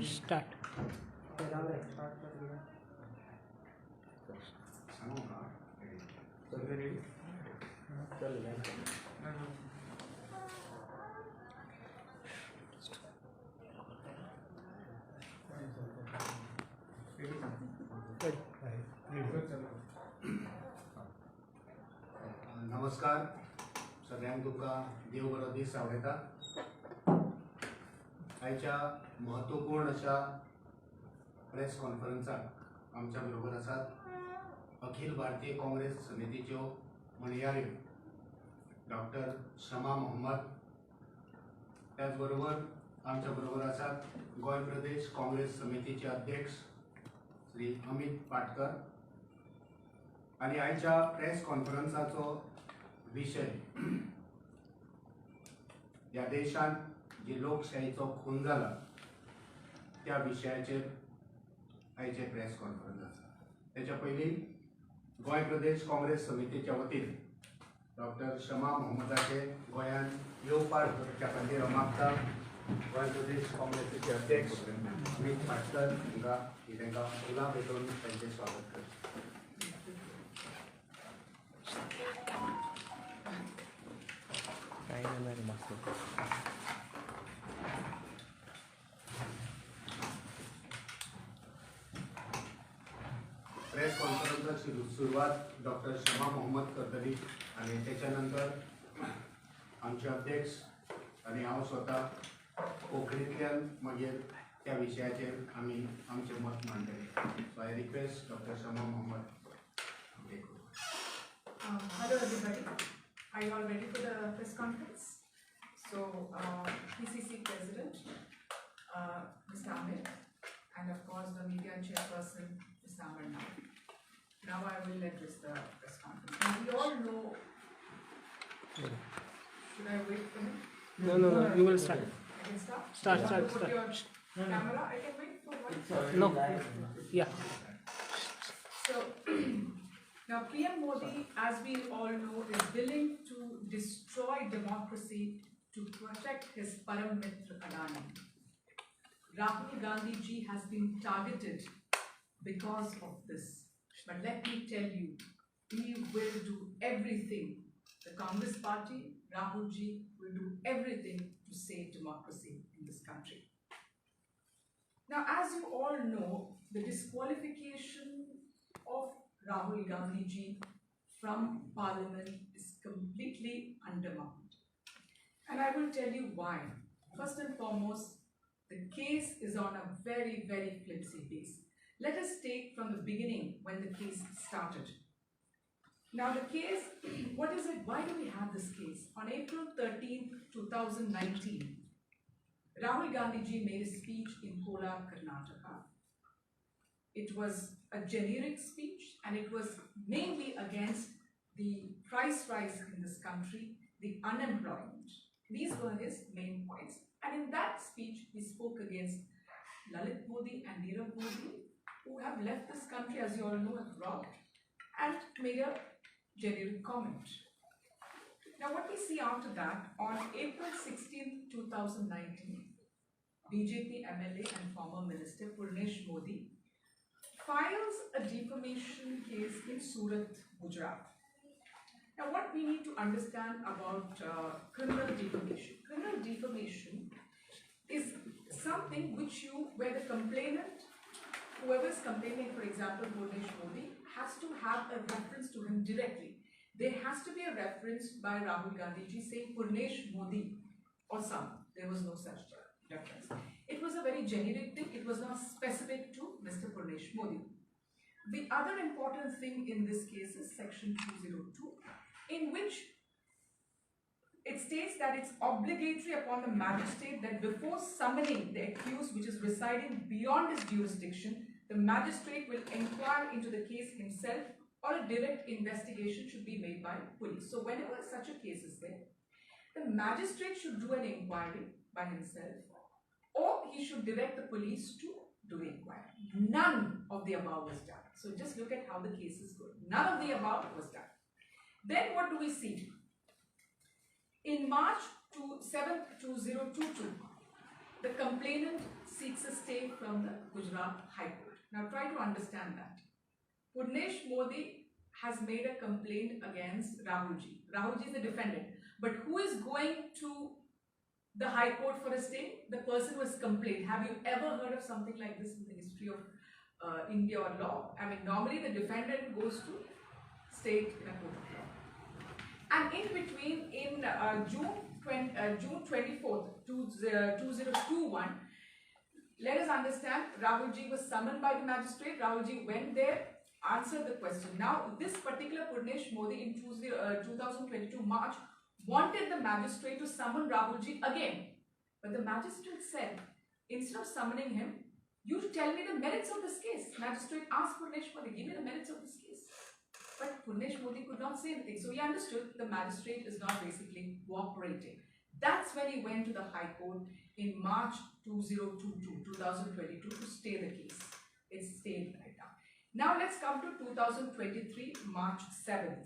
Start. नमस्कार सगळ्यांक तुमका देव बरो दीस आवडेता। आयच्या महत्वपूर्ण अशा प्रेस कॉन्फरन्साक आमच्या बरोबर आसात अखिल भारतीय काँग्रेस समितीच्यो म्हणयाऱ्यो डॉक्टर शमा मोहम्मद, त्याच बरोबर आमच्या बरोबर आसात गोंय प्रदेश काँग्रेस समितीचे अध्यक्ष श्री अमित पाटकर। आणि आयच्या प्रेस कॉन्फरन्साचो विषय या देशान जी लोकशाहीचो खून जाला त्या विशयाचेर आयचे प्रेस कॉन्फरन्स आसा। त्याच्या पयलीं गोंय प्रदेश काँग्रेस समितीच्या वतीन डॉक्टर शमा मोहम्मदाचे गोंयान येवपाक करच्या खातीर हांव मागता। गोंय प्रदेश काँग्रेसीचे अध्यक्ष अमित पाटकर तांकां फुलां भेटून तांचें स्वागत करता। प्रेस कॉन्फरन्साची सुरुवात डॉक्टर शमा मोहम्मद करतली आणि त्याच्यानंतर आमचे अध्यक्ष आणि हांव स्वता कोंकणींतल्यान मागीर त्या विशयाचेर आमी आमचें मत मांडटले। So I request doctor Shama Mohammad. Hello everybody. Are you all ready for the press conference? So, PCC President, Mr. Amit, and of course the media chairperson, Mr. Amarna. Now I will address the press conference. Now we all know. Should I wait for him? No, you will start. I can start? Start. Put your camera, I can wait for one. No. Yeah. So, now PM Modi, as we all know, is willing to destroy democracy to protect his Param Mitra Adani. Rahul Gandhi ji has been targeted because of this. But let me tell you, we will do everything. The Congress party, Rahul ji, will do everything to save democracy in this country. Now, as you all know, the disqualification of Rahul Gandhi ji from Parliament is completely undermined. And I will tell you why. First and foremost, the case is on a very, very flimsy base. Let us take from the beginning when the case started. Now the case, what is it? Why do we have this case? On April 13th, 2019, Rahul Gandhi ji made a speech in Kolar, Karnataka. It was a generic speech and it was mainly against the price rise in this country, the unemployment. These were his main points. And in that speech, he spoke against Lalit Modi and Nirav Modi, who have left this country, as you all know, abroad, and made a generic comment. Now, what we see after that, on April 16th, 2019, BJP MLA and former Minister Purnesh Modi files a defamation case in Surat, Gujarat. Now, what we need to understand about criminal defamation. Criminal defamation is something where the complainant, whoever is complaining, for example, Purnesh Modi, has to have a reference to him directly. There has to be a reference by Rahul Gandhi ji saying Purnesh Modi or some. There was no such reference. It was a very generic thing. It was not specific to Mr. Purnesh Modi. The other important thing in this case is section 202, in which it states that it's obligatory upon the magistrate that before summoning the accused, which is residing beyond his jurisdiction, the magistrate will inquire into the case himself, or a direct investigation should be made by police. So whenever such a case is there, the magistrate should do an inquiry by himself, or he should direct the police to do the inquiry. None of the above was done. So just look at how the case is going. None of the above was done. Then what do we see? In March 7th, 2022, the complainant seeks a stay from the Gujarat High Court. Now try to understand that. Purnesh Modi has made a complaint against Rahulji. Rahulji is the defendant. But who is going to the High Court for a stay? The person who has complained. Have you ever heard of something like this in the history of India or law? I mean, normally the defendant goes to state in a court of law. And in between, in June 24th, 2021, let us understand, Rahulji was summoned by the magistrate. Rahulji went there, answered the question. Now, this particular Purnesh Modi in 2022 March wanted the magistrate to summon Rahulji again. But the magistrate said, instead of summoning him, you tell me the merits of this case. Magistrate asked Purnesh Modi, give me the merits of this case. But Purnesh Modi could not say anything. So he understood the magistrate is not basically cooperating. That's when he went to the High Court in March 2022 to stay the case. It's stayed right now. Now let's come to 2023, March 7th.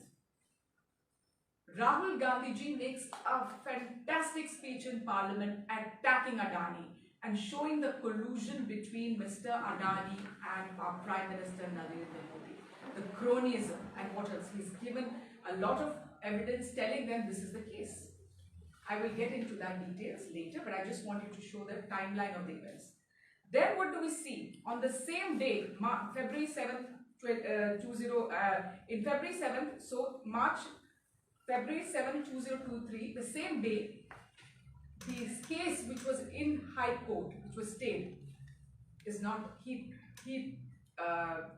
Rahul Gandhi ji makes a fantastic speech in Parliament attacking Adani and showing the collusion between Mr. Adani and our Prime Minister Narendra Modi. The cronyism and what else. He's given a lot of evidence telling them this is the case. I will get into that details later, but I just wanted to show the timeline of the events. Then what do we see? On the same day, February 7th, in February 7th, so February 7, 2023, the same day, this case which was in High Court, which was stayed, is not, he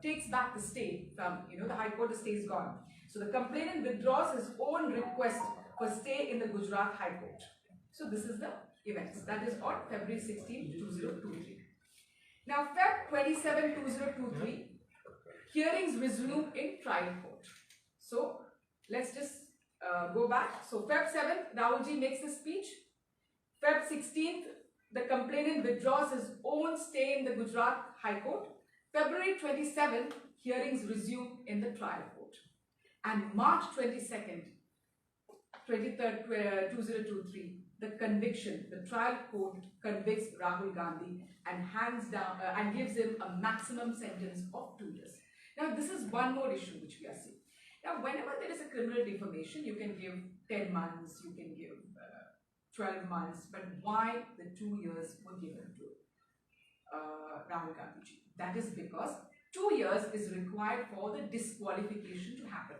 takes back the stay from, the High Court, the stay is gone. So the complainant withdraws his own request for stay in the Gujarat High Court. So this is the events. That is on February 16, 2023. Now Feb 27, 2023, hearings resume in trial court. So let's just go back. So Feb 7th, Rahulji makes the speech. Feb 16th, the complainant withdraws his own stay in the Gujarat High Court. February 27th, hearings resume in the trial court. And March 23rd, 2023, the conviction, the trial court convicts Rahul Gandhi and hands down and gives him a maximum sentence of 2 years. Now, this is one more issue which we are seeing. Now, whenever there is a criminal defamation, you can give 10 months, you can give 12 months, but why the 2 years were given to Rahul Gandhi? That is because 2 years is required for the disqualification to happen.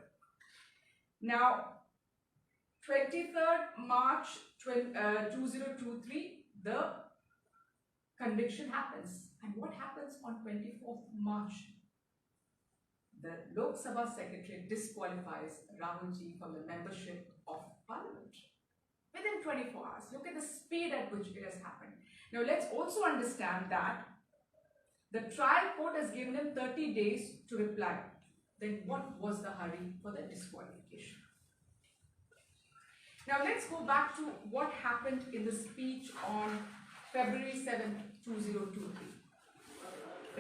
Now, 23rd March 2023, the conviction happens. And what happens on 24th March? The Lok Sabha Secretary disqualifies Rahulji from the membership of Parliament. Within 24 hours. Look at the speed at which it has happened. Now let's also understand that the trial court has given him 30 days to reply. Then what was the hurry for the disqualification? Now let's go back to what happened in the speech on February 7th, 2023.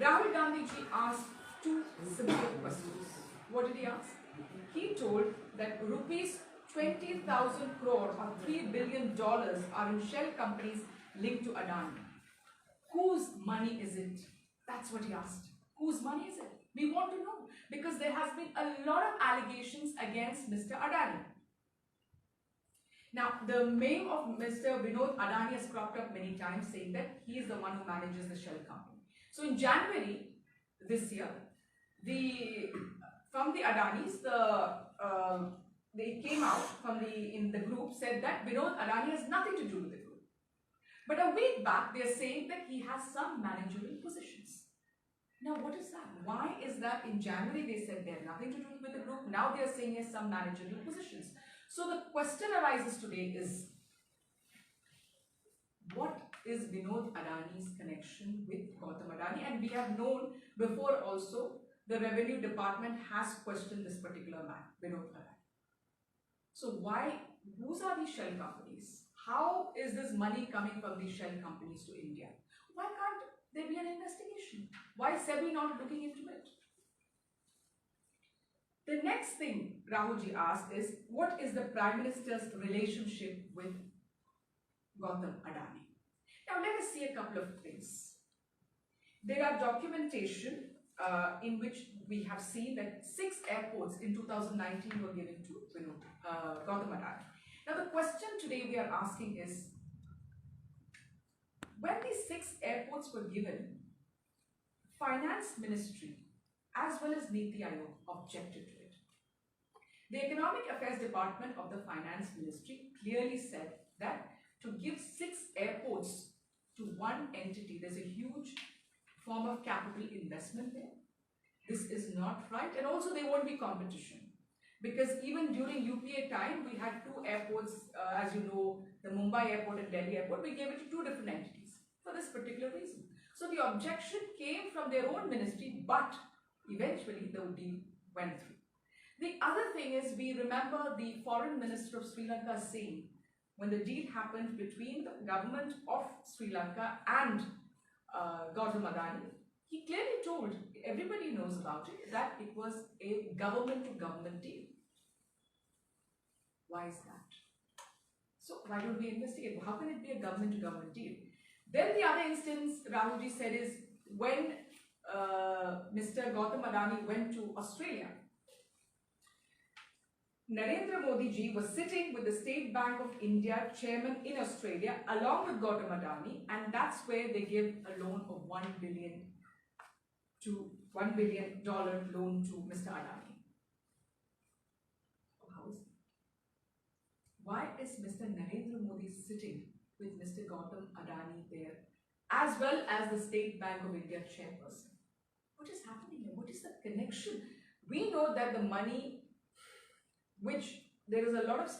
Rahul Gandhi ji asked 2 simple questions. What did he ask? He told that rupees 20,000 crore or $3 billion are in shell companies linked to Adani. Whose money is it? That's what he asked. Whose money is it? We want to know because there has been a lot of allegations against Mr. Adani. Now, the name of Mr. Vinod Adani has cropped up many times saying that he is the one who manages the shell company. So in January this year, from the Adanis, they came out from in the group said that Vinod Adani has nothing to do with the group. But a week back, they are saying that he has some managerial positions. Now, what is that? Why is that in January they said they have nothing to do with the group? Now they are saying he has some managerial positions. So the question arises today is, what is Vinod Adani's connection with Gautam Adani? And we have known before also, the revenue department has questioned this particular man, Vinod Adani. So whose are these shell companies? How is this money coming from these shell companies to India? Why can't there be an investigation? Why is SEBI not looking into it? The next thing Rahulji asked is, what is the Prime Minister's relationship with Gautam Adani? Now let us see a couple of things. There are documentation in which we have seen that 6 airports in 2019 were given to Gautam Adani. Now the question today we are asking is, when these 6 airports were given, Finance Ministry as well as Niti Aayog objected to it. The Economic Affairs Department of the Finance Ministry clearly said that to give 6 airports to one entity, there's a huge form of capital investment there. This is not right, and also there won't be competition. Because even during UPA time, we had 2 airports, as you know, the Mumbai airport and Delhi airport, we gave it to 2 different entities for this particular reason. So the objection came from their own ministry, but eventually the deal went through. The other thing is, we remember the foreign minister of Sri Lanka saying, when the deal happened between the government of Sri Lanka and Gautam Adani, he clearly told, everybody knows about it, that it was a government-to-government deal. Why is that? So why don't we investigate? How can it be a government-to-government deal? Then the other instance Rahulji said is when Mr. Gautam Adani went to Australia. Narendra Modi ji was sitting with the State Bank of India chairman in Australia along with Gautam Adani, and that's where they give a loan of $1 billion loan to Mr. Adani. How is it? Why is Mr. Narendra Modi sitting with Mr. Gautam Adani there, as well as the State Bank of India chairperson? What is happening here? What is the connection? We know that the money, which there is a lot of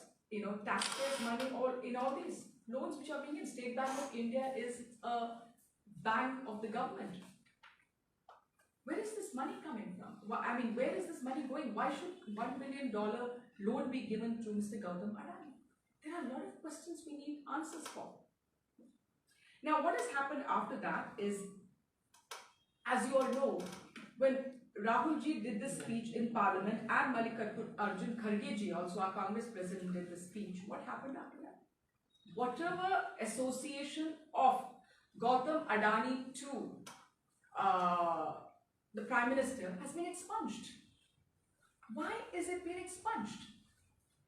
taxpayers' money in all these loans which are being in. State Bank of India is a bank of the government. Where is this money coming from? I mean, where is this money going? Why should $1 billion loan be given to Mr. Gautam Adani? There are a lot of questions we need answers for. Now, what has happened after that is, as you all know, when Rahulji did this speech in Parliament and Mallikarjun Kharge ji, also our Congress president, did this speech, what happened after that? Whatever association of Gautam Adani to the Prime Minister has been expunged. Why is it being expunged?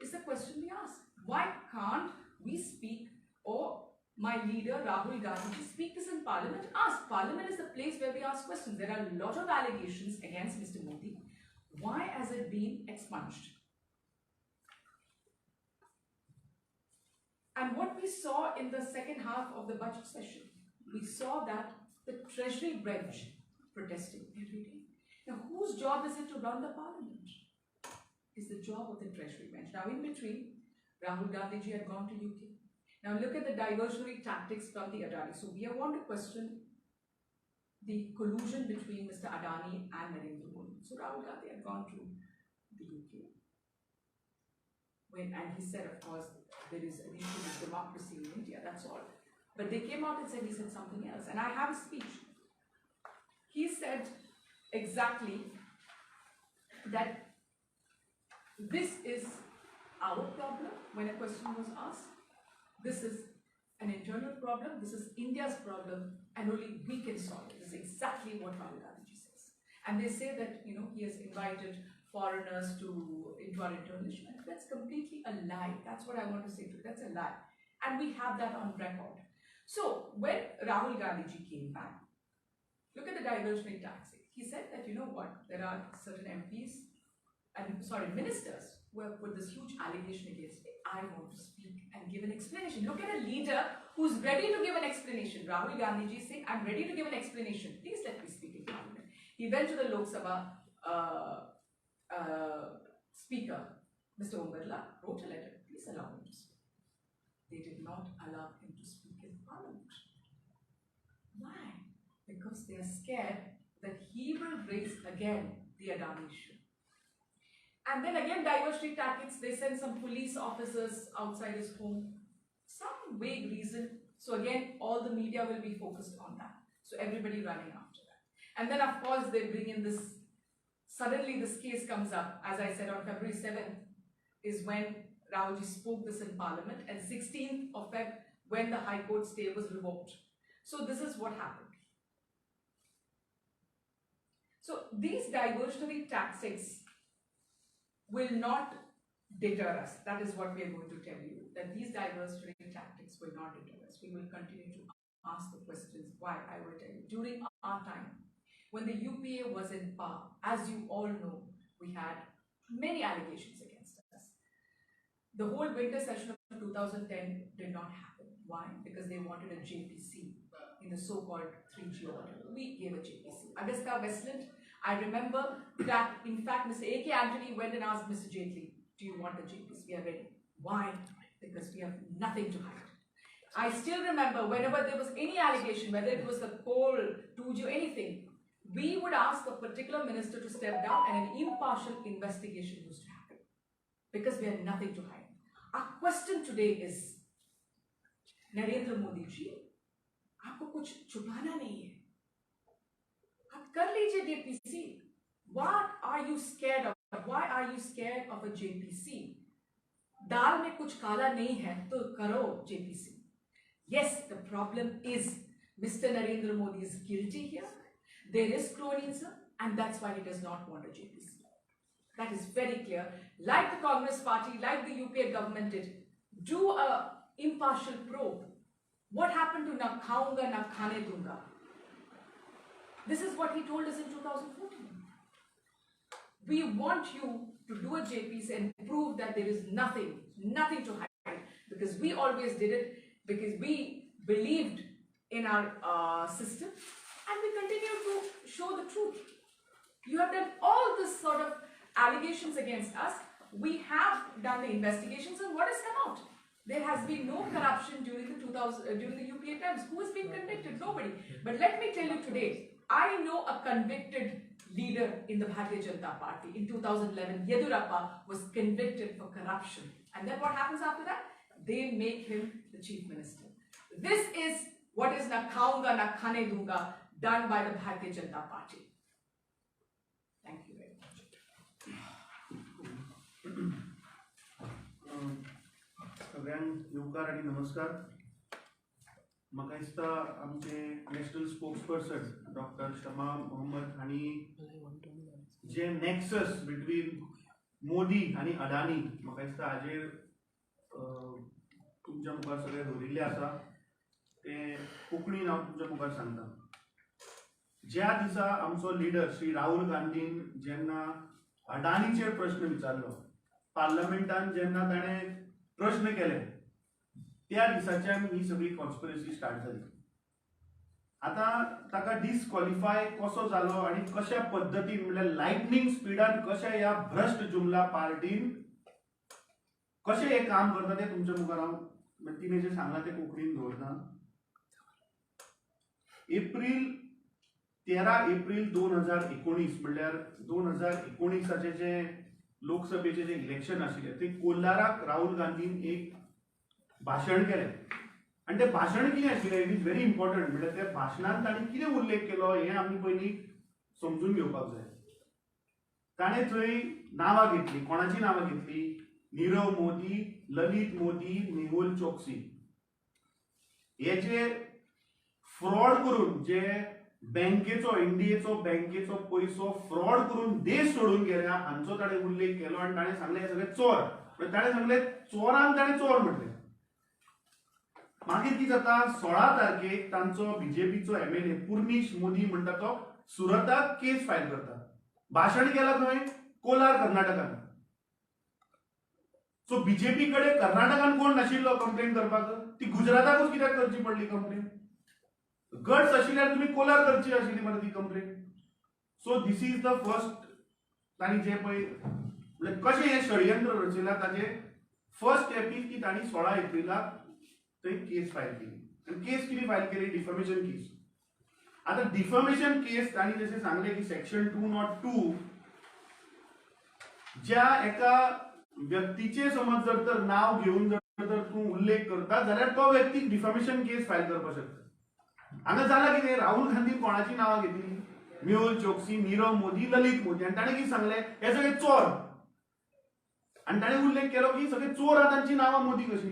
Is the question we ask. Why can't we speak, or my leader Rahul Gandhi speak this in Parliament? Ask. Parliament is the place where we ask questions. There are a lot of allegations against Mr. Modi. Why has it been expunged? And what we saw in the second half of the budget session, we saw that the Treasury bench protesting every day. Now, whose job is it to run the Parliament? It's the job of the Treasury bench. Now, in between, Rahul Gandhi ji had gone to UK. Now, look at the diversionary tactics from the Adani. So, we want to question the collusion between Mr. Adani and Narendra Modi. So, Rahul Gandhi had gone to the UK. And he said, of course, there is an issue with democracy in India, that's all. But they came out and said he said something else. And I have a speech. He said exactly that this is our problem when a question was asked. This is an internal problem, this is India's problem, and only we can solve it. This is exactly what Rahul Gandhi says. And they say that, he has invited foreigners into our internal issue. That's completely a lie. That's what I want to say to you. That's a lie. And we have that on record. So, when Rahul Gandhi ji came back, look at the diversionary tactics. He said that, there are certain MPs, ministers who have put this huge allegation against me. I want to speak and give an explanation. Look at a leader who's ready to give an explanation. Rahul Gandhi ji saying, I'm ready to give an explanation. Please let me speak in Parliament. He went to the Lok Sabha Speaker, Mr. Om Birla, wrote a letter. Please allow him to speak. They did not allow him to speak in Parliament. Why? Because they are scared that he will raise again the Adani issue. And then again, diversionary tactics, they send some police officers outside his home. Some vague reason. So again, all the media will be focused on that. So everybody running after that. And then of course, they bring in this suddenly this case comes up, as I said, on February 7th is when Rahulji spoke this in Parliament, and 16th of Feb when the High Court stay was revoked. So this is what happened. So these diversionary tactics will not deter us. That is what we are going to tell you, that these diversionary tactics will not deter us. We will continue to ask the questions. Why? I will tell you. During our time, when the UPA was in power, as you all know, we had many allegations against us. The whole winter session of 2010 did not happen. Why? Because they wanted a JPC in the so-called 3G order. We gave a JPC. Augusta Westland, I remember that, in fact, Mr. A.K. Antony went and asked Mr. Jaitley, do you want a JPC? We are ready. Why? Because we have nothing to hide. I still remember whenever there was any allegation, whether it was the coal, 2G, or anything, we would ask a particular minister to step down and an impartial investigation used to happen. Because we had nothing to hide. Our question today is, Narendra Modi ji, आपको कुछ छुपाना नहीं है. आप कर लीजिए JPC. What are you scared of? Why are you scared of a JPC? दाल में कुछ काला नहीं है तो करो JPC. Yes, the problem is Mr. Narendra Modi is guilty here. There is cronyism, and that's why he does not want a JPC. That is very clear. Like the Congress Party, like the UPA government did, do a impartial probe. What happened to na khaunga na khane dunga? This is what he told us in 2014. We want you to do a JPC and prove that there is nothing to hide, because we always did it, because we believed in our system, and we continue to show the truth. You have done all this sort of allegations against us. We have done the investigations, and what has come out? There has been no corruption during the UPA times. Who has been convicted? Nobody. But let me tell you today, I know a convicted leader in the Bharatiya Janata Party. In 2011, Yedurappa was convicted for corruption. And then what happens after that? They make him the chief minister. This is what is na khaunga na khane dunga done by the Bharatiya Janata Party. Thank you very much. सगळ्यांक येवकार आणि नमस्कार. म्हाका दिसता आमचे national spokesperson doctor Shama Mohammad हांणी जे nexus between Modi आणि अडानी म्हाका दिसता हाजेर तुमच्या मुखार सगळे दवरिल्ले आसा ते कोंकणीन हांव तुमच्या मुखार सांगता. ज्या दिसा आमचो लिडर श्री राहुल गांधीन जेन्ना अडानीचेर प्रश्न विचारलो, पार्लमेंटान जेन्ना ताणें प्रश्न केले, त्या दिसाच्यान ही सगळी कॉन्स्पिरसी स्टार्ट जाली. आता ताका डिस्क्वॉलिफाय कसो जालो आणि कशा पद्धतीन म्हणजे लायटनिंग स्पीडान कशा ह्या भ्रष्ट जुमला पार्टीन कशें हे काम करता ते तुमच्या मुखार हांव तिणें जें सांगलां तें कोंकणीन दवरता. 13 एप्रील 2019 म्हणल्यार 2019 जे लोकसभेचे जे इलेक्शन आशिल्ले ते कोलाराक राहुल गांधीन एक भाशण केलें. आणि ते भाशण कितें आशिल्लें, इट इज व्हेरी इम्पॉर्टंट. म्हणजे त्या भाशणांत ताणें कितें उल्लेख केलो हें आमी पयलीं समजून घेवपाक जाय. ताणें थंय नांवां घेतलीं. कोणाची नांवां घेतलीं? नीरव मोदी, ललित मोदी, मेहुल चोक्सी. हे जे फ्रॉड करून जे बँकेचो इंडियेचो बँकेचो पयसो फ्रॉड करून देश सोडून गेल्या हांचो ताणें उल्लेख केलो. आनी ताणें सांगलें हे सगळे चोर. ताणें सांगलें चोरांक ताणें चोर म्हटलें. मागीर कितें जाता, 16 तारखेक तांचो बीजेपीचो MLA पुर्नीश मोदी म्हणटा तो सुरताक केस फायल करता. भाशण केलां खंय? कोलार, कर्नाटकान. सो बीजेपी कडेन कर्नाटकान कोण नाशिल्लो कंप्लेन करपाक? ती गुजराताकूच कित्याक करची पडली कंप्लेन? गट्स आशिल्ल्यार तुमी कोलार करची आशिल्ली मरे ती complain. So this is the first. तांणी जे पळय म्हणजे कशें हें षडयंत्र रचयलां ताजें फर्स्ट स्टेप इज की तांणी 16 एप्रिलाक थंय केस फायल केली. आनी केस कितें फायल केली? Defamation case. आता डिफमेशन केस तांणी जशें सांगलें की सेक्शन 202 ज्या एका व्यक्तीचे समज जर तर नाव घेऊन जर तूं उल्लेख करता जाल्यार तो व्यक्तीक डिफमेशन केस फायल करपाक शकता. हांगा जालां कितें? राहुल गांधी कोणाची नांवां घेतली? मेहुल चोक्सी, नीरव मोदी, ललित मोदी, आणि ताणे कितें सांगले हे सगळे चोर, आणि ताणे उल्लेख केलो की सगळे चोर आहा तांची नांवां मोदी कशी.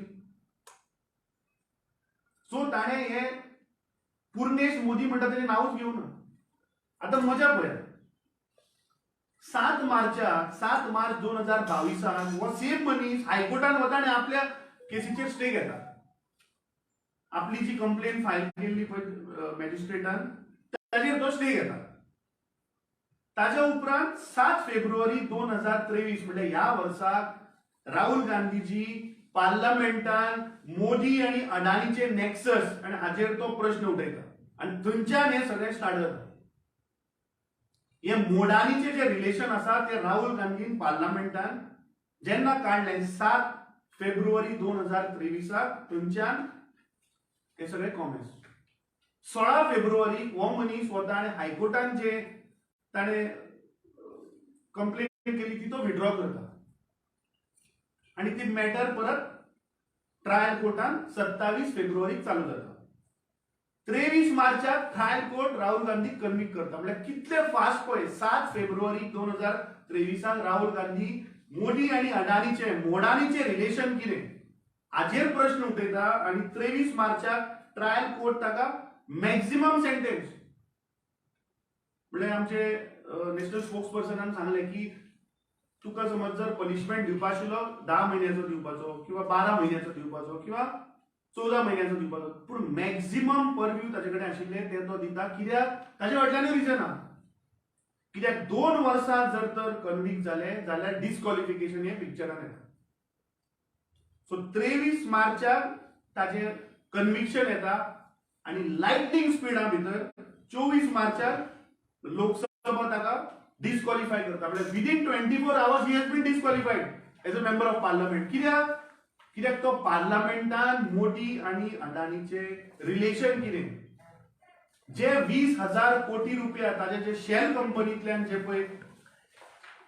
सो ताणे हे पूर्णेश मोदी म्हणटा तेजें नांवूच घेवना. आता मजा पळयात, 7 मार्च 2022 हो सेम मनीस हायकोर्टान वता आनी आपल्या केसीचेर स्टे घेता. आपली जी कंप्लेंट फायल केल्ली पळय मॅजिस्ट्रेटान ताजेर तो स्टे घेता. ताच्या उपरांत 7 फेब्रुवारी 2023 म्हणजे ह्या वर्साक राहुल गांधीजी पार्लमेंटान मोदी आणि अडानीचे नेक्सस आणि हाजेर तो प्रश्न उठयता, आणि थंयच्यान हे सगळें स्टार्ट जाता. हे मोडानीचे जे रिलेशन आसा ते राहुल गांधीन पार्लमेंटान जेन्ना काढले 7 फेब्रुवारी 2023 थंयच्यान हे सगळे कॉमेंट्स. 16 फेब्रुवारी हो मनीस वता आणि हायकोर्टान जे ताणे कंप्लेंट केली ती तो विड्रॉ करता, आणि ती मॅटर परत ट्रायल कोर्टान 27 फेब्रुवारीक चालू जाता. 23 मार्चाक trial court Rahul Gandhi convict करता. म्हणजे कितले फास्ट पळय. 7 फेब्रुवारी 2023 राहुल गांधी मोदी आणि अडानीचे मोडानीचे रिलेशन कितें हाजेर प्रश्न उठयता, आणि 23 मार्चाक ट्रायल कोर्ट ताका मॅक्झिमम सेंटेन्स म्हणजे आमचे नॅशनल स्पोक्स पर्सनान सांगले की तुका समज जर पनिशमेंट दिवपा आशिल्लो 10 म्हयन्याचो दिवपाचो, किंवा 12 म्हयन्याचो दिवपाचो, किंवा 14 म्हयन्याचो दिवपाचो, पूण मॅक्झिमम परव्यू ताचे कडेन आशिल्ले ते तो दिता. कित्याक ताचे फाटल्यानूय रिजन आहा. कित्याक 2 वर्सां जर तर कन्विक्ट जाले जाल्यार डिस्क्वॉलिफिकेशन हे पिक्चरान येता. सो 23 मार्चाक ताचे कन्विक्शन येता, आणि लायटनिंग स्पीडा भितर 24 मार्चाक लोकसभा ताका डिस्क्वॉलिफाय करता. म्हणजे within 24 hours he has been disqualified as a member of parliament. कित्याक तो पार्लमेंटान मोदी आणि अडानीचे रिलेशन कितें, जे 20,000 कोटी रुपया ताजे जे शेल कंपनींतल्यान जे पळय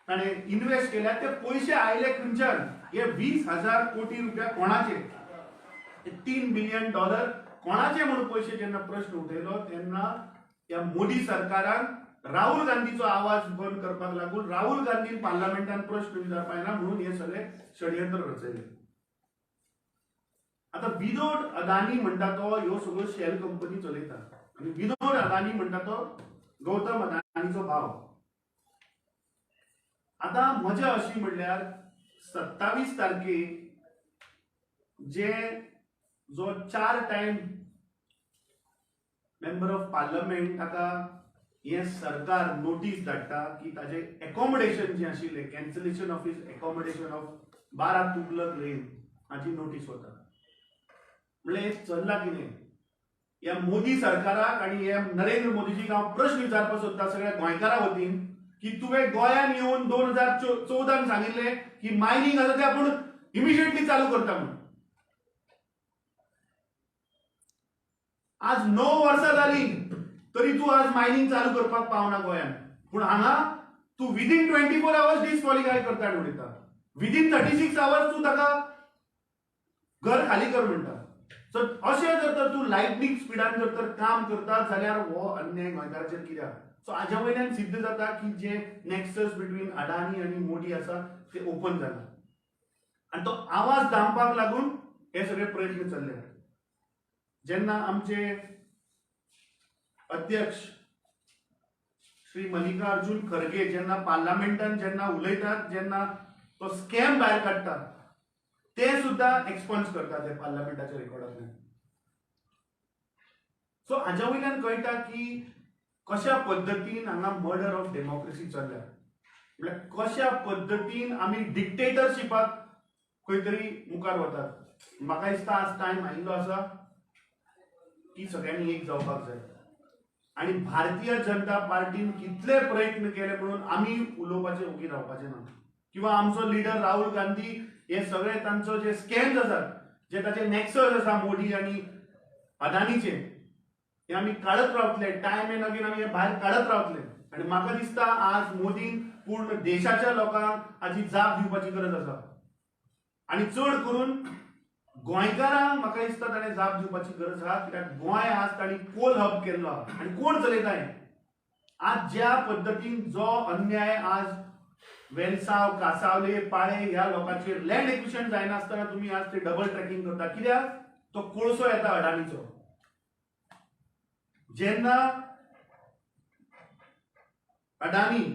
ताणे इन्व्हेस्ट केल्या ते पयशे आयले खंयच्यान. हे 20,000 कोटी रुपया कोणाचे, $3 बिलियन कोणाचे म्हणून पयशे जेन्ना प्रश्न उठयलो तेन्ना या मोदी सरकारान राहुल गांधीचो आवाज बंद करपाक लागून राहुल गांधीन पार्लमेंटान प्रश्न विचारपाक येना म्हणून हे सगळे षडयंत्र रचयले. आता विनोद अदानी म्हणटा तो ह्यो सगळ्यो शेल कंपनी चलयता, आणि विनोद अदानी म्हणटा तो गौतम अदानीचो भाव. आता मजा अशी म्हणल्यार 27 तारखेक जे जो 4 टाइम मेंबर ऑफ पार्लमेंट ताका हे सरकार नोटीस धाडटा की ताजे एकोमोडेशन जे आशिल्ले cancellation of his accommodation of 12 Tughlaq lane हाची नोटीस वता. म्हणजे चल्ला कितें या मोदी सरकाराक आणि या नरेंद्र मोदीजीक हांव प्रश्न विचारपाक सोदता सगळ्या गोंयकारां वतीन की तुवें गोंयान येवन 2014 सांगिल्लें की मायनिंग आसा तें आपूण इमिजिएटली चालू करता म्हणून. आज 9 वर्सां जाली तरी तू आज मायनिंग चालू करपाक पावना गोंयान, पूण हांगा तू विदिन 24 hours डिस्क्वॉलिफाय करता आनी उडयता. विदिन 36 hours तू ताका घर खाली कर म्हणटा. सो अशें जर तर तू लायटनिंग स्पीडान जर तर काम करता जाल्यार हो अन्याय गोंयकारांचेर कित्याक. सो हाच्या वयल्यान सिद्ध जाता की जे नेक्सस बिटवीन अडानी आनी मोदी आसा ते ओपन जाला, आनी तो आवाज दामपाक लागून हे सगळे प्रयत्न चल्ले. जेन्ना आमचे अध्यक्ष श्री मल्लिकार्जुन खरगे जेन्ना पार्लमेंटान जेन्ना उलयतात, जेन्ना तो स्कॅम भायर काडटा ते सुद्धा एक्सपन्स करतात ते पार्लमेंटाच्या रेकॉर्डांतल्यान. सो हाच्या वयल्यान कळटा की कशा पद्दतीन हांगा मर्डर ऑफ डेमोक्रेसी चल्ल्या. म्हणजे कशा पद्दतीन आमी डिक्टेटरशिपाक खंय तरी मुखार वतात. म्हाका दिसता आज टायम आयिल्लो आसा की सगळ्यांनी एक जावपाक जाय, आणि भारतीय जनता पार्टीन कितले प्रयत्न केले म्हणून आमी उलोवपाचे ओगी रावपाचे ना, किंवा आमचो लिडर राहुल गांधी हे सगळे तांचो जे स्कॅम्स आसात, जे ताचे नेक्सस आसा मोदी आणि अडानीचे, हे आमी काढत रावतले. टायम एन अगेन आमी हे भायर काढत रावतले. आणि म्हाका दिसता आज मोदीन पूर्ण देशाच्या लोकांक हाची जाप दिवपाची गरज आसा, आणि चड करून गोंयकारांक म्हाका दिसता ताणें जाप दिवपाची गरज आहा. कित्याक गोंय आज ताणी कोल हब केल्लो आहा, आनी कोण चलयता हें आज ज्या पद्धतीन जो अन्याय आज वेलसाव कासावले पाळे ह्या लोकांचेर लँड एक्विशन जायनासतना तुम्ही आज ते डबल ट्रॅकिंग करता कित्याक तो कोळसो येता अडानीचो जेन्ना अडानी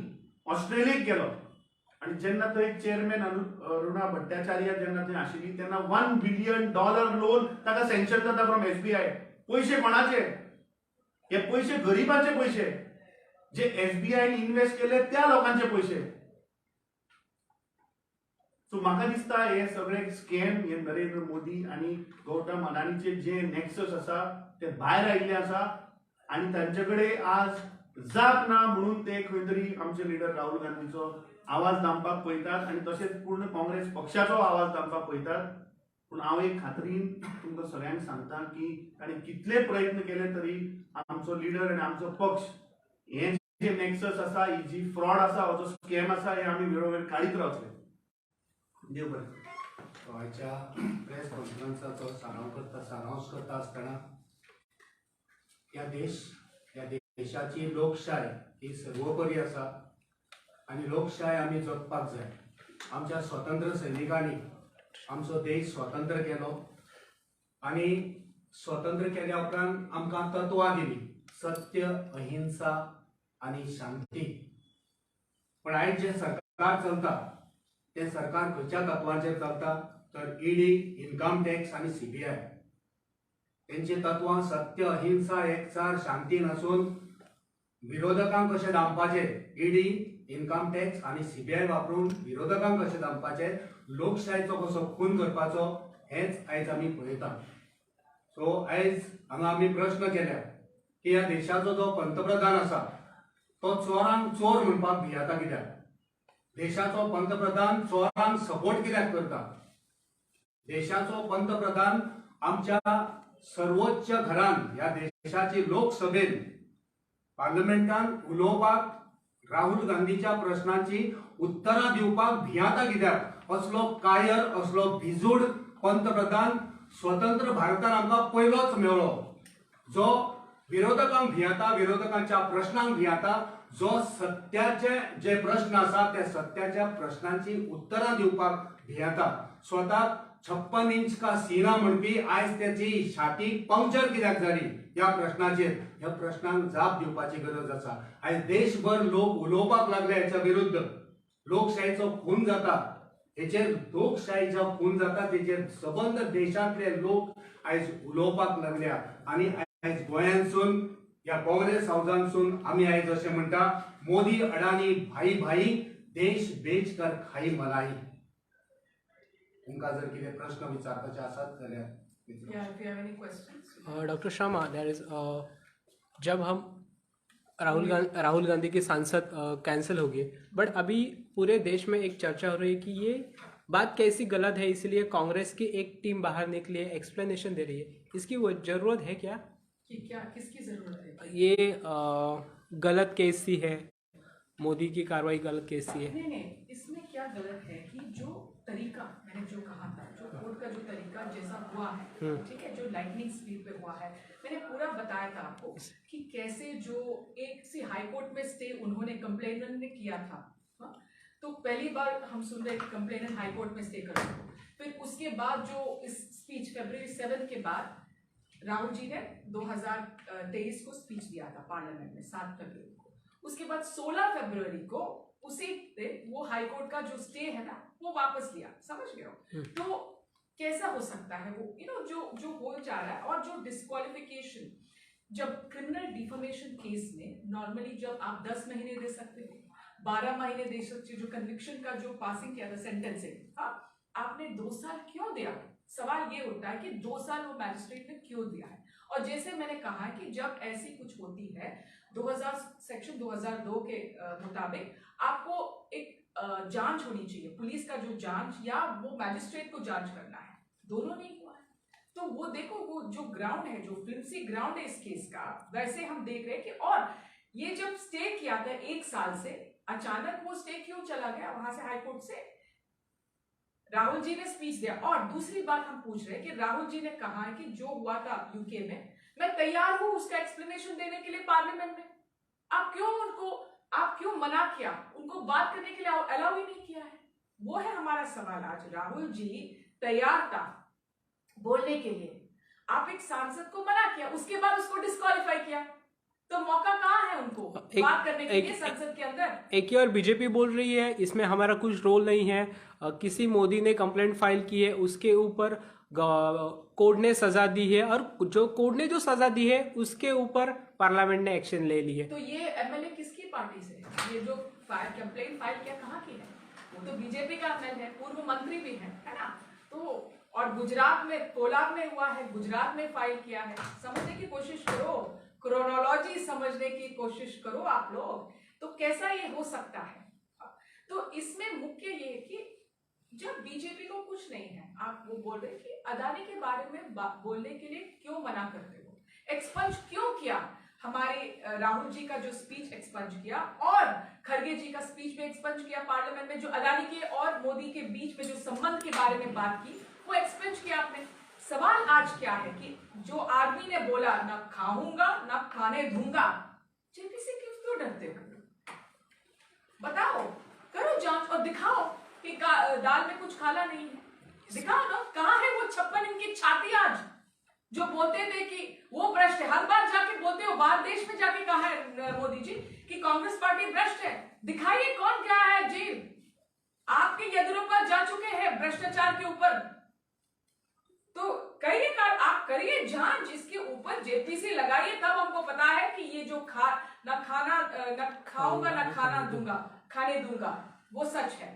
ऑस्ट्रेलियेक गेलो आणि जेन्ना थंय चेअरमॅन अरुणा भट्टाचार्य जेन्ना थंय आशिल्ली तेन्ना $1 बिलियन लोन ताका सँक्शन जाता फ्रॉम SBI पैसे कोणाचे हे पैसे गरीबाचे पैसे जे SBI इन्व्हेस्ट केले त्या लोकांचे पैसे सो म्हाका दिसता हे सगळे स्कॅम हे नरेंद्र मोदी आणि गौतम अडानीचे जे नेक्सस आसा ते भायर आयिल्ले आसा आणि तांच्याकडे आज जाप ना म्हणून ते खंय तरी आमचे लिडर राहुल गांधीचो आवाज दामपाक पळयतात आणि तशेंच पूर्ण काँग्रेस पक्षाचो आवाज दामपाक पळयतात पूण हांव एक खात्रीन तुमकां सगळ्यांक सांगता की ताणें कितले प्रयत्न केले तरी आमचो लिडर आणि आमचो पक्ष हे जे नेक्सस आसा ही जी फ्रॉड आसा हो जो स्कॅम आसा हे आमी वेळोवेळ काडीत रावतले देव बरें आयच्या प्रेस कॉन्फरन्साचो सारांश करता आसतना या देशाची लोकशाय ही सर्वोपरी आसा आणि लोकशाय आमी जगपाक जाय आमच्या स्वतंत्र सैनिकांनी आमचो देश स्वतंत्र केलो आणि स्वतंत्र केल्या उपरांत आमकां तत्वां दिली सत्य अहिंसा आणि शांती पण आयज जे सरकार चलता ते सरकार खंयच्या तत्वांचेर चलता तर ईडी इन्कम टॅक्स आणि CBI तेंची तत्वां सत्य अहिंसा एकचार शांती नसून विरोधकांक कशें दामपाचे ईडी इन्कम टॅक्स आणि CBI वापरून विरोधकांक कशें दामपाचे लोकशायेचो कसो खून करपाचो हेच आयज आमी पळयता सो आयज हांगा आमी प्रश्न केल्या की ह्या देशाचो जो पंतप्रधान आसा तो चोरांक चोर म्हणपाक भियेता कित्याक देशाचो पंतप्रधान चोरांक सपोर्ट कित्याक करता देशाचो पंतप्रधान आमच्या सर्वोच्च घरान ह्या देशाची लोकसभेन पार्लमेंटान उलोवपाक राहुल गांधीच्या प्रश्नांची उत्तरां दिवपाक भियाता कित्याक असलो कायर असलो भिजूड पंतप्रधान स्वतंत्र भारतान आमकां पयलोच मेळ्ळो जो विरोधकांक भियाता विरोधकांच्या प्रश्नांक भियाता जो सत्याचे जे प्रश्न आसा त्या सत्याच्या प्रश्नांची उत्तरां दिवपाक भियाता स्वताक 56 इंच का सीना म्हणपी आयज त्याची छाती पंक्चर कित्याक जाली ह्या प्रश्नाचेर ह्या प्रश्नांक जाप दिवपाची गरज आसा आयज देशभर लोक उलोवपाक लागले हेच्या विरुद्ध लोकशायेचो खून जाता हेचेर लोकशायेचो खून जाता तेचेर सबंद देशांतले लोक आयज उलोवपाक लागल्या आणि आयज गोंयांतसून या काँग्रेस हाऊसांतसून आमी आयज अशें म्हणटा मोदी अडानी भाई भाई देश बेच कर खाई मलाई तुमकां जर कितें प्रश्न विचारपाचे आसात जाल्यार डॉक्टर शर्मा देयर इज जब हम राहुल गांधी की सांसद कैंसिल हो गए बट अभी पूरे देश में एक चर्चा हो रही है कि ये बात कैसी गलत है इसलिए कांग्रेस की एक टीम बाहर निकली है एक्सप्लेनेशन दे रही है इसकी वो जरूरत है क्या कि क्या किसकी जरूरत है ये गलत केस सी है मोदी की कार्रवाई गलत केस सी है नहीं इसमें क्या गलत है कि जो तरीका मैंने जो कहा था जो कोर्ट का जो तरीका जैसा हुआ है ठीक है जो लाइटनिंग स्पीड पे हुआ है मैंने पूरा बताया था आपको कि कैसे जो एक सी हाई कोर्ट में स्टे उन्होंने कंप्लेनेंट ने किया था तो पहली बार हम सुन रहे कि कंप्लेनेंट हाई कोर्ट में स्टे करो फिर उसके बाद जो इस स्पीच February 7 के बाद राहुल जी ने 2023 को स्पीच दिया था पार्लियामेंट में 7 फरवरी को उसके बाद 16 फरवरी को उसी दिन वो हाई कोर्ट का जो स्टे है ना वो वापस लिया समझ गए हो तो कैसा हो सकता है वो जो हो जा रहा है और जो डिस्क्वालिफिकेशन जब क्रिमिनल डिफॉर्मेशन केस में नॉर्मली जब आप 10 महीने दे सकते हो 12 महीने दे सकते जो कन्विक्शन का जो पासिंग किया था सेंटेंसिंग आपने 2 साल क्यों दिया सवाल ये होता है कि 2 साल वो मैजिस्ट्रेट ने क्यों दिया है और जैसे मैंने कहा कि जब ऐसी कुछ होती है सेक्शन 2002 के मुताबिक आपको एक जांच होनी चाहिए पुलिस का जो जांच या वो मैजिस्ट्रेट को जांच करना है दोनों नहीं हुआ है तो वो देखो वो जो ग्राउंड है जो फ्लिम्सी ग्राउंड है इस केस का वैसे हम देख रहे हैं कि और ये जब स्टे किया था 1 साल से अचानक वो स्टे क्यों चला गया वहां से हाईकोर्ट से राहुल जी ने स्पीच दिया और दूसरी बात हम पूछ रहे हैं कि राहुल जी ने कहा है कि जो हुआ था यूके में मैं तैयार हूं उसका एक्सप्लेनेशन देने के लिए पार्लियामेंट में आप क्यों मना किया, उनको बात करने के लिए अलाउ ही नहीं किया है? वो है हमारा सवाल आज। राहुल जी तैयार था बोलने के लिए, आप एक सांसद को मना किया, उसके बाद उसको डिस्क्वालीफाई किया, तो मौका कहाँ है उनको बात करने के लिए संसद के अंदर? एक ही और बीजेपी बोल रही है इसमें हमारा कुछ रोल नहीं है, किसी मोदी ने कंप्लेंट फाइल की है उसके ऊपर कोर्ट ने सजा दी है, और जो कोर्ट ने जो सजा दी है उसके ऊपर पार्लियामेंट ने एक्शन ले ली है। तो ये एमएलए किसकी पार्टी से, ये जो कंप्लेंट फाइल किया कहाँ की है? वो तो बीजेपी का एमएलए है, पूर्व मंत्री भी है ना? तो और गुजरात में कोलाब में हुआ है, गुजरात में फाइल किया है। समझने की कोशिश करो, क्रोनोलॉजी समझने की कोशिश करो आप लोग। तो कैसा ये हो सकता है? तो इसमें मुख्य ये है कि जब बीजेपी को कुछ नहीं है, आप वो बोल रहे कि अदानी के बारे में बोलने के लिए क्यों मना करते हो, एक्सपंज क्यों किया? हमारे राहुल जी का जो स्पीच एक्सपंज किया, और खरगे जी का स्पीच भी एक्सपंज किया पार्लियामेंट में, जो अदानी के और मोदी के बीच में जो संबंध के बारे में बात की, वो एक्सपंज किया आपने। सवाल आज क्या है कि जो आदमी ने बोला ना खाऊंगा ना खाने दूंगा, जेपी से क्यों डरते हो? बताओ, करो जांच और दिखाओ कि दाल में कुछ काला नहीं है। दिखाओ ना, कहाँ है वो 56 इनकी छाती आज, जो बोलते थे कि वो भ्रष्ट है। हर बार जाके बोलते हो, बाहर देश में जाके कहा है मोदी जी कि कांग्रेस पार्टी भ्रष्ट है। दिखाइए कौन गया है जेल। आपके येदियुरप्पा जा चुके हैं भ्रष्टाचार के ऊपर। तो करिए, आप करिए जांच, इसके ऊपर जेपीसी लगाइए, तब हमको पता है कि ये जो ना खाऊंगा ना खाने दूंगा वो सच है।